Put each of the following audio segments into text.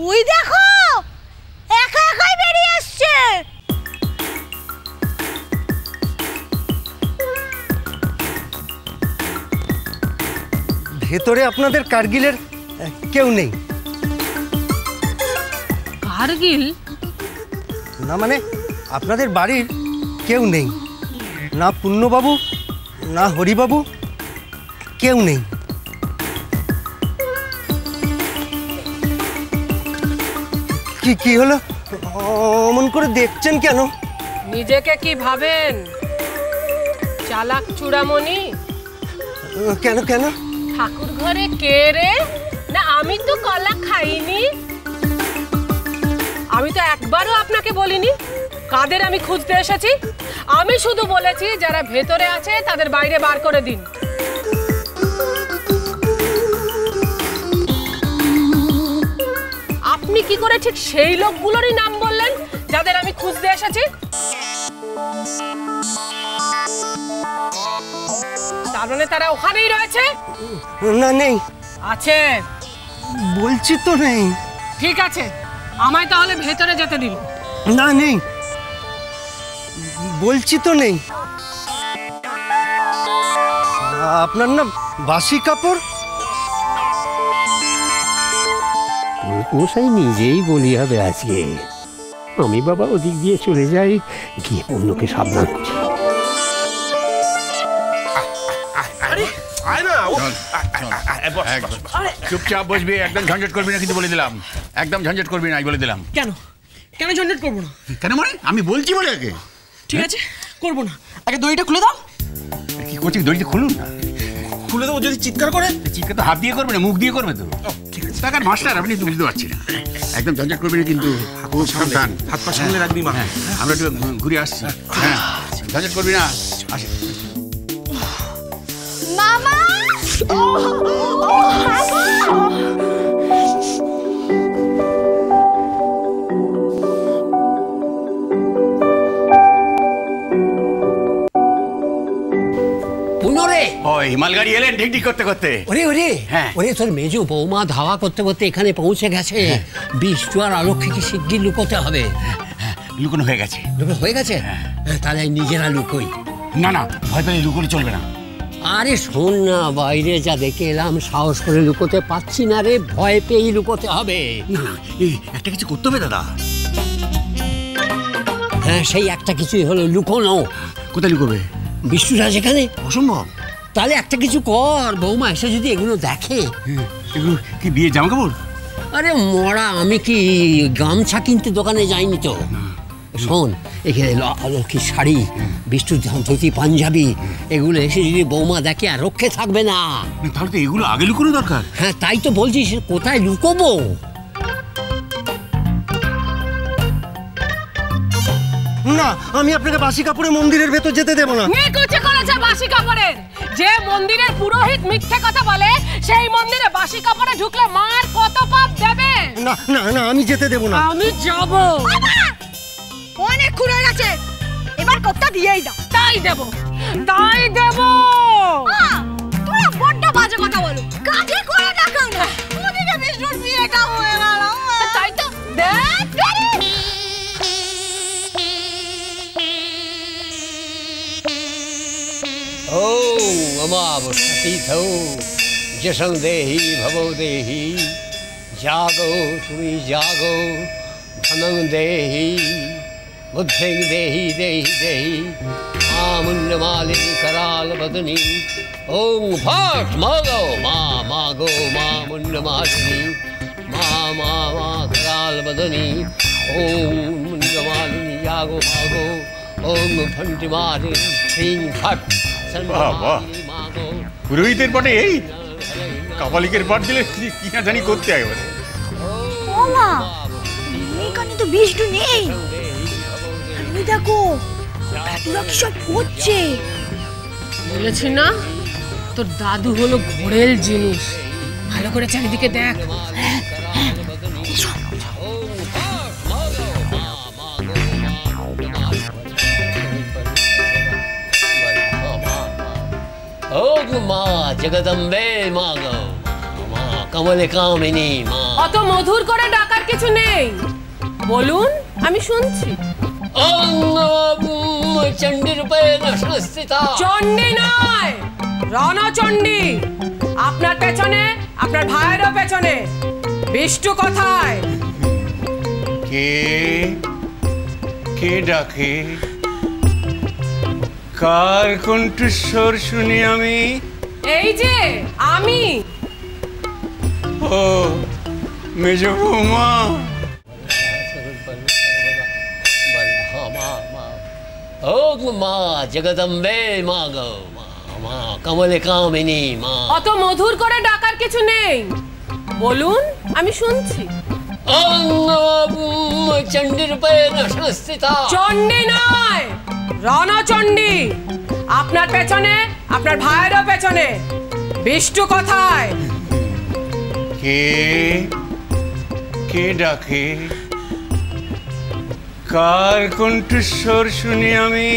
ওই দেখো একা একাই বেরিয়ে আসছে। ভেতরে আপনাদের কার্গিলের কেউ নেই? কার্গিল না মানে আপনাদের বাড়ির কেউ নেই? না পূর্ণবাবু না হরিবাবু, কেউ নেই? কি কি হলো, অমন করে দেখছেন কেন? নিজেকে কি ভাবেন চালাক চূড়ামণি? কেন কেন? ঠাকুর ঘরে কে রে? না আমি তো কলা খাইনি। আমি তো একবারও আপনাকে বলিনি কাদের আমি খুঁজতে এসেছি। আমি শুধু বলেছি যারা ভেতরে আছে তাদের বাইরে বার করে দিন। আপনি কি করে ঠিক সেই লোকগুলোরই নাম বললেন যাদের আমি খুঁজতে এসেছি? তার মানে তারা ওখানেই রয়েছে? না নেই। আছে? বলছি তো নেই। ঠিক আছে, আমায় তাহলে ভেতরে যেতে দিন। না নেই, বলছি তো নেই। আপনার না বাসি কাপড়? মশাই নিজেই বলি হবে আজকে। আমি বাবা ওদিক দিয়ে চলে যাই, গিয়ে পূর্ণকে সাবধান করি। চুপচাপ বসবি, একদম ঝঞ্ঝট করবি না কিন্তু বলে দিলাম। একদম ঝঞ্ঝট করবি না বলে দিলাম। কেন কেন ঝঞ্ঝট করবো না? কেন মানে আমি বলছি বলে আগে। ঠিক আছে করবো না, আগে দড়িটা খুলে দাও। কি করছি, দড়িটা খুলুন না। খুলে দেবো যদি চিৎকার করে? চিৎকার তো হাত দিয়ে করবে না, মুখ দিয়ে করবে তো। ঠিক আছে টাকার মাস্টার আপনি তো বুঝতে পারছি না। একদম ঝঞ্ঝট করবি না কিন্তু, সাবধান। হাত পা সামনে রাখবি মা। আমরা একটু ঘুরে আসছি। হ্যাঁ ঝঞ্ঝট করবি না। আসি মামা ওই মালগাড়ি এলেন ঢিক ঢিক করতে করতে। ওরে ওরে হ্যাঁ ওরে, তোর মেজো বৌমা ধাওয়া করতে করতে এখানে পৌঁছে গেছে। বৃষ্টি আর আলক্ষীকে শিগগির লুকোতে হবে। লুকোনো হয়ে গেছে। লুকোনো হয়ে গেছে? তাহলে নিজেরা লুকোই। না না ভয় পেলে লুকোলে চলবে না। আরে শোন না, বাইরে যা দেখে এলাম সাহস করে লুকোতে পারছি না রে, ভয় পেয়েই লুকোতে হবে। না এই একটা কিছু করতে হবে দাদা। হ্যাঁ সেই একটা কিছুই হলো লুকোনো। কোথায় লুকোবে? বিষ্ণুরা যেখানে। অসম্ভব। তাহলে একটা কিছু কর, বৌমা এসে যদি এগুলো দেখে। এগুলো কি বিয়ে জামা কাপড়? আরে মরা, আমি কি গামছা কিনতে দোকানে যাইনি তো। শোন, এখানে লক্ষ্মীর শাড়ি, বিষ্ণুর ধুতি পাঞ্জাবি, এগুলো এসে যদি বৌমা দেখে আর রক্ষে থাকবে না। তাহলে তো এগুলো আগে লুকোনো দরকার। হ্যাঁ তাই তো বলছিস, কোথায় লুকোবো? না আমি আপনাকে বাসি কাপড়ে মন্দিরের ভেতর যেতে দেব না। নিকুচি করেছে বাসি কাপড়ের। যে মন্দিরের পুরোহিত মিথ্যে কথা বলে সেই মন্দিরে বাসি কাপড়ে ঢুকলে মার কত পাপ দেবে। না না না আমি যেতে দেব না। আমি যাব। অনেক খুন হয়ে গেছে, এবার কোপটা দিয়েই দাও। তাই দেব, তাই দেব। তোরা বড্ড বাজে কথা বলো, কাজে করে দেখাও না। ওদিকে বিষ্ণুর বিয়েটা হয়ে গেল। তাই তো দেখ। ওম অমাবস্যাতিথৌ যশং দেহি ভবো দেহি, জাগো তুমি জাগো, ধনং দেহি বুদ্ধিং দেহি দেহি দেহি, মামুন্নমালিনী कराल बदनी। ओम फट मागो मा मागो मामुन्नमालिनी, मा मा मा कराल बदनी। ओम मुन्नमालिनी जागो मागो, ओम फंटिमालिनी श्रीं फट। পুরোহিতের পাটে এই কাপালিকের পাট দিলে কি না জানি করতে একেবারে। ও মা, এখানে তো বিষ্ণু নেই। আমি দেখো দাদুরা কি সব করছে। বলেছি না তোর দাদু হলো ঘোরেল জিনিস, ভালো করে চারিদিকে দেখ। ओम माँ जगदम्बे माँ गो, माँ कमल कामिनी माँ। অত মধুর করে ডাকার ডাকার কিছু নেই, বলুন আমি শুনছি। চণ্ডী রূপে সংস্থিতা। চণ্ডী নয়, রণচণ্ডী। আপনার পেছনে, আপনার ভাইয়েরও পেছনে। বিষ্টু কোথায়? কে কে ডাকে? কার কণ্ঠস্বর শুনি আমি? এই যে আমি। ও মেজ বৌমা। ওম মা জগদম্বে মা গো, মা কমলে কামিনী মা। অত মধুর করে ডাকার কিছু নেই, বলুন আমি শুনছি। চণ্ডী রূপে সংস্থিতা। চণ্ডী নয়, রণচণ্ডী। আপনার পেছনে, আপনার ভাইয়েরও পেছনে। বিষ্টু কোথায়? কে কে ডাকে? কার কণ্ঠস্বর শুনি আমি?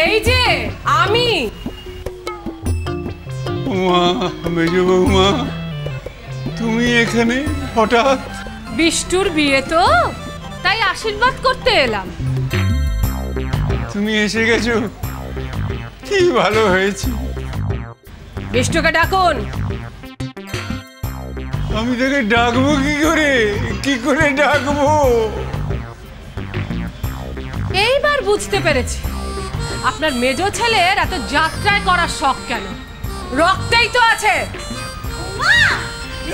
এই যে আমি। মা, মেজ বৌমা, তুমি এখানে হঠাৎ? বিষ্টুর বিয়ে তো, তাই আশীর্বাদ করতে এলাম। তুমি এসে গেছো, কি ভালো হয়েছে। বিষ্টুকে ডাকুন। আমি তাকে ডাকবো কি করে? কি করে ডাকবো? এইবার বুঝতে পেরেছি আপনার মেজ ছেলের এত যাত্রায় করার শখ কেন। রক্তেই তো আছে।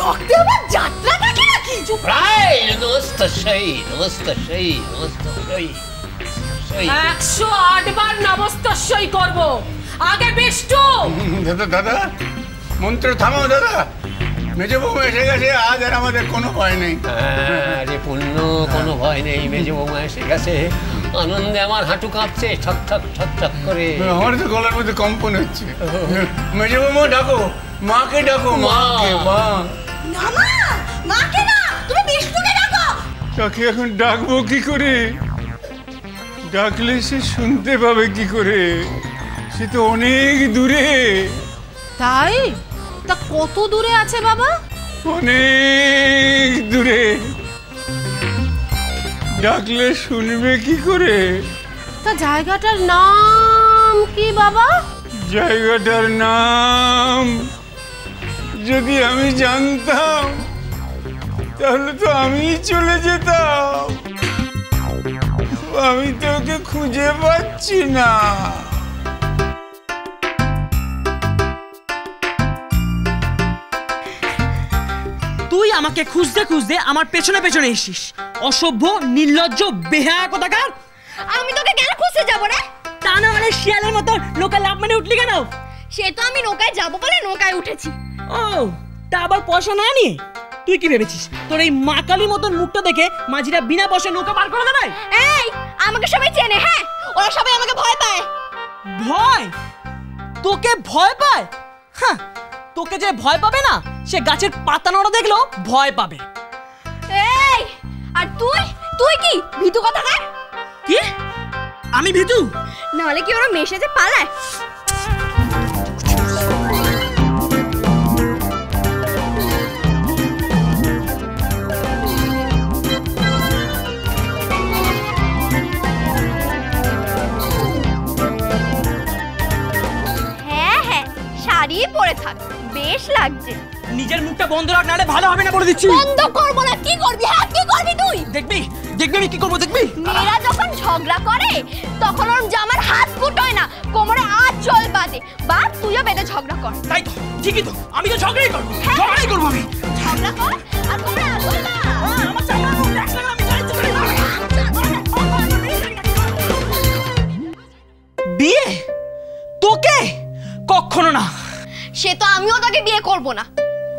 রক্তে আবার যাত্রা থাকে নাকি? প্রায় নমস্তস্যৈ নমস্তস্যৈ নমস্তস্যৈ। 108 বার নমস্তস্যই করব। আগে বিষ্টু। দাদা দাদা, মন্ত্র থামাও দাদা। মেজ বৌমা এসে গেছে, আজ আর আমাদের কোনো ভয় নেই। আরে পুণ্য, কোনো ভয় নেই। মেজ বৌমা এসে গেছে, আনন্দে আমার হাঁটু কাঁপছে ঠক ঠক ঠক ঠক করে। আমার তো গলার মধ্যে কম্পন হচ্ছে। মেজ বৌমা ডাকো, মাকে ডাকো, মাকে। মা না মা, মাকে না, তুমি বিষ্ণুকে ডাকো। তাকে এখন ডাকবো কি করে? ডাকলে সে শুনতে পাবে কি করে? সে তো অনেক দূরে। তাই? তা কত দূরে আছে বাবা? অনেক দূরে। ডাকলে শুনবে কি করে? তা জায়গাটার নাম কি বাবা? জায়গাটার নাম যদি আমি জানতাম, তাহলে তো আমি চলে যেতাম। আমি তো ওকে খুঁজে পাচ্ছি না। তুই আমাকে খুঁজতে খুঁজতে আমার পেছনে পেছনে এসিস। অসভ্য, নির্লজ্জ, বেহায়া কোথাকার। আমি তোকে কেন খুঁজতে যাবো রে? তা না মানে শিয়ালের মতো নৌকা লাফ মেরে উঠলি কেন? সে তো আমি নৌকায় যাবো বলে নৌকায় উঠেছি। ও, তা আবার পয়সা না নিয়ে? তুই কি ভেবেছিস তোর এই মা কালী মতন মুখটা দেখে মাঝিরা বিনা পয়সায় নৌকা পার করে দেবে? এই, আমাকে সবাই চেনে। হ্যাঁ, ওরা সবাই আমাকে ভয় পায়। ভয়? তোকে ভয় পায়? হ্যাঁ, তোকে যে ভয় পাবে না, সে গাছের পাতা নড়া দেখলেও ভয় পাবে। এই, আর তুই তুই কি ভীতু কোথাকার? কি? আমি ভীতু? নাহলে কি ওরা মেশে যে পালায়? হ্যাঁ হ্যাঁ, শাড়ি পরে থাক, বেশ লাগছে। নিজের মুখটা বন্ধ রাখ, নাহলে ভালো হবে না বলে দিচ্ছি। বন্ধ করবো না। কি করবি? হ্যাঁ, কি করবি তুই? দেখবি দেখবি আমি কি করবো, দেখবি। মেয়েরা যখন ঝগড়া করে তখন ওর জামার হাত ফুটোয় না, কোমরে আঁচল বাঁধে। বা তুইও বেঁধে ঝগড়া কর। তাই তো, ঠিকই তো, আমি তো ঝগড়াই করবো। ঝগড়াই করবো আমি। ঝগড়া কর আর কোমরে আঁচল বাঁধ। আমার চামড়া মুখ দেখলে আমি গাড়ি চড়ে বিয়ে? তোকে কখনো না। সে তো আমিও তাকে বিয়ে করব না,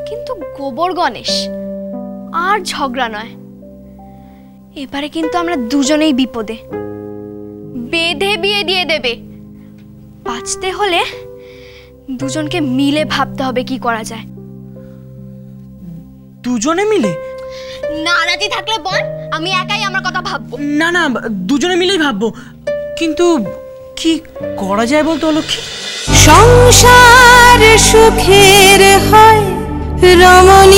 কিন্তু গোবর গণেশ আর ঝগড়া নয়। এবারে কিন্তু আমরা দুজনেই বিপদে। বেঁধে বিয়ে দিয়ে দেবে। বাঁচতে হলে দুজনকে মিলে ভাবতে হবে কি করা যায়। দুজনে মিলে? নারাজি থাকলে বল, আমি একাই আমার কথা ভাববো। না না, দুজনে মিলেই ভাববো। কিন্তু কি করা যায় বলতো লক্ষ্মী? সংসার সুখের হয় রমণী।